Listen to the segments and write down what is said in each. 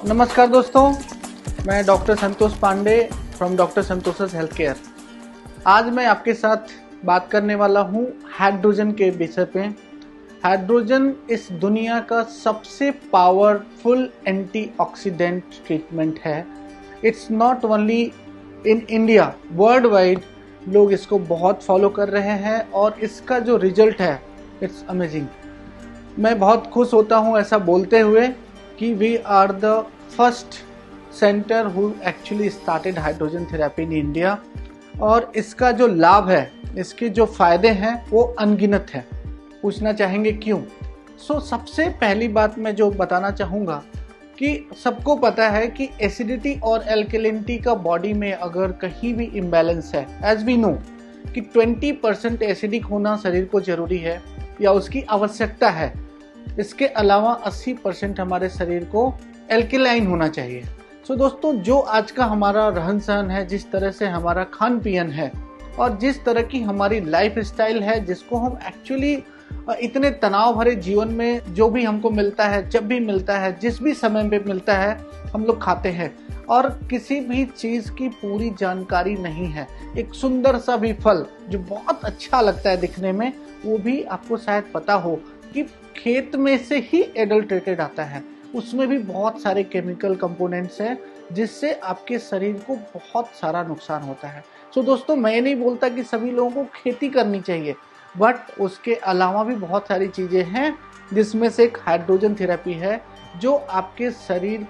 नमस्कार दोस्तों, मैं doctor Santosh Pandey from doctor Santosh health care. आज मैं आपके साथ बात करने वाला हूँ हाइड्रोजन के विषय पे। हाइड्रोजन इस दुनिया का सबसे पावरफुल एंटीऑक्सीडेंट ट्रीटमेंट है। It's not only in India, world wide लोग इसको बहुत फॉलो कर रहे हैं और इसका जो रिजल्ट है इट्स अमेजिंग। मैं बहुत खुश होता हूँ ऐसा बोलते हुए कि we are the first centre who actually started hydrogen therapy in India. और इसका जो लाभ है, इसके जो फायदे हैं वो अनगिनत है। पूछना चाहेंगे क्यों? सबसे पहली बात मैं जो बताना चाहूँगा कि सबको पता है कि एसिडिटी और एल्कलिनिटी का बॉडी में अगर कहीं भी इम्बैलेंस है, एज वी नो कि 20% एसिडिक होना शरीर को जरूरी है या उसकी आवश्यकता है। इसके अलावा 80% हमारे शरीर को एल्कलाइन होना चाहिए। दोस्तों, जो आज का हमारा रहन सहन है, जिस तरह से हमारा खान पीन है और जिस तरह की हमारी लाइफ स्टाइल है, जिसको हम एक्चुअली इतने तनाव भरे जीवन में जो भी हमको मिलता है, जब भी मिलता है, जिस भी समय पे मिलता है, हम लोग खाते हैं और किसी भी चीज़ की पूरी जानकारी नहीं है। एक सुंदर सा भी फल जो बहुत अच्छा लगता है दिखने में, वो भी आपको शायद पता हो कि खेत में से ही एडल्ट्रेटेड आता है। उसमें भी बहुत सारे केमिकल कंपोनेंट्स हैं जिससे आपके शरीर को बहुत सारा नुकसान होता है। दोस्तों, मैं नहीं बोलता कि सभी लोगों को खेती करनी चाहिए, बट उसके अलावा भी बहुत सारी चीज़ें हैं जिसमें से एक हाइड्रोजन थेरेपी है जो आपके शरीर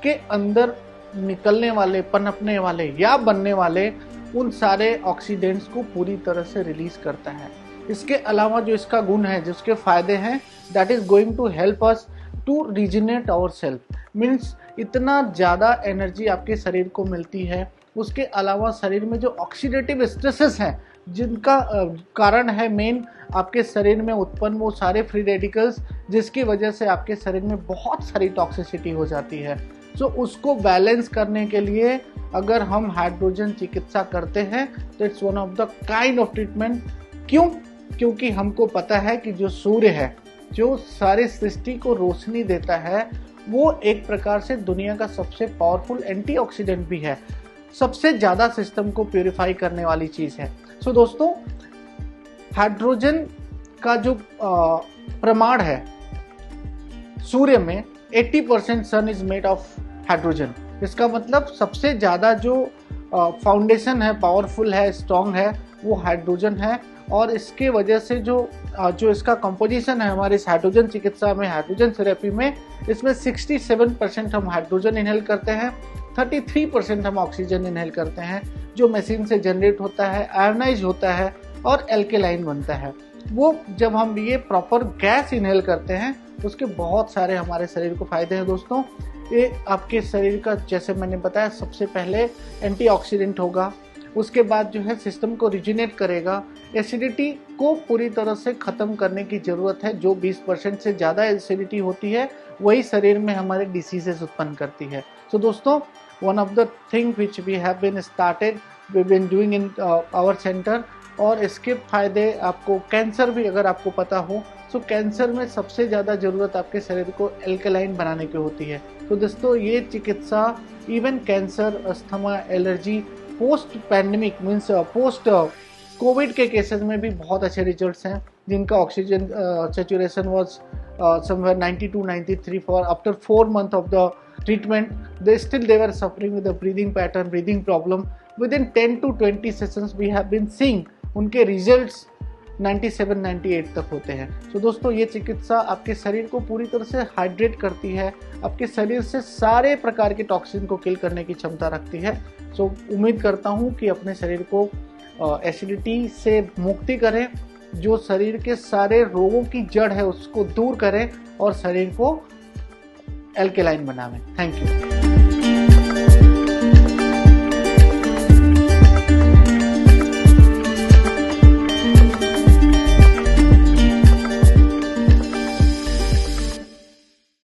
के अंदर निकलने वाले, पनपने वाले या बनने वाले उन सारे ऑक्सीडेंट्स को पूरी तरह से रिलीज करता है। इसके अलावा जो इसका गुण है, जिसके फायदे हैं, that is going to help us to regenerate our self. Means इतना ज़्यादा एनर्जी आपके शरीर को मिलती है। उसके अलावा शरीर में जो ऑक्सीडेटिव स्ट्रेसेस हैं, जिनका कारण है मेन आपके शरीर में उत्पन्न वो सारे फ्री रेडिकल्स, जिसकी वजह से आपके शरीर में बहुत सारी टॉक्सिसिटी हो जाती है। उसको बैलेंस करने के लिए अगर हम हाइड्रोजन चिकित्सा करते हैं तो it's one of the kind of treatment. क्यों? क्योंकि हमको पता है कि जो सूर्य है, जो सारी सृष्टि को रोशनी देता है, वो एक प्रकार से दुनिया का सबसे पावरफुल एंटीऑक्सीडेंट भी है। सबसे ज़्यादा सिस्टम को प्यूरिफाई करने वाली चीज़ है। दोस्तों, हाइड्रोजन का जो प्रमाण है सूर्य में, 80% सन इज मेड ऑफ हाइड्रोजन। इसका मतलब सबसे ज़्यादा जो फाउंडेशन है, पावरफुल है, स्ट्रॉन्ग है, वो हाइड्रोजन है। और इसके वजह से जो इसका कंपोजिशन है हमारे इस हाइड्रोजन चिकित्सा में, हाइड्रोजन थेरेपी में, इसमें 67% हम हाइड्रोजन इनहेल करते हैं, 33% हम ऑक्सीजन इनहेल करते हैं, जो मशीन से जनरेट होता है, आयोनाइज होता है और एल्केलाइन बनता है। वो जब हम ये प्रॉपर गैस इनहेल करते हैं, उसके बहुत सारे हमारे शरीर को फायदे हैं। दोस्तों, ये आपके शरीर का, जैसे मैंने बताया, सबसे पहले एंटीऑक्सीडेंट होगा, उसके बाद जो है सिस्टम को रिजिनेट करेगा। एसिडिटी को पूरी तरह से ख़त्म करने की ज़रूरत है। जो 20% से ज़्यादा एसिडिटी होती है वही शरीर में हमारे डिसीजेज उत्पन्न करती है। दोस्तों, one of the thing which we have been started, we been doing in our centre. और इसके फायदे आपको, कैंसर भी अगर आपको पता हो, कैंसर में सबसे ज़्यादा ज़रूरत आपके शरीर को एल्कलाइन बनाने की होती है। दोस्तों, ये चिकित्सा even cancer, asthma, allergy, post pandemic means post Covid के केसेस में भी बहुत अच्छे रिजल्ट्स हैं, जिनका oxygen saturation was somewhere 92-93 for after 4 months of the treatment. they were suffering with a breathing pattern, breathing problem. Within 10 to 20 sessions we have been seeing उनके results 97-98 तक होते हैं। दोस्तों, ये चिकित्सा आपके शरीर को पूरी तरह से हाइड्रेट करती है, आपके शरीर से सारे प्रकार के टॉक्सिन को किल करने की क्षमता रखती है। उम्मीद करता हूँ कि अपने शरीर को एसिडिटी से मुक्ति करें, जो शरीर के सारे रोगों की जड़ है उसको दूर करें और शरीर को एल्केलाइन बनावें। Thank you.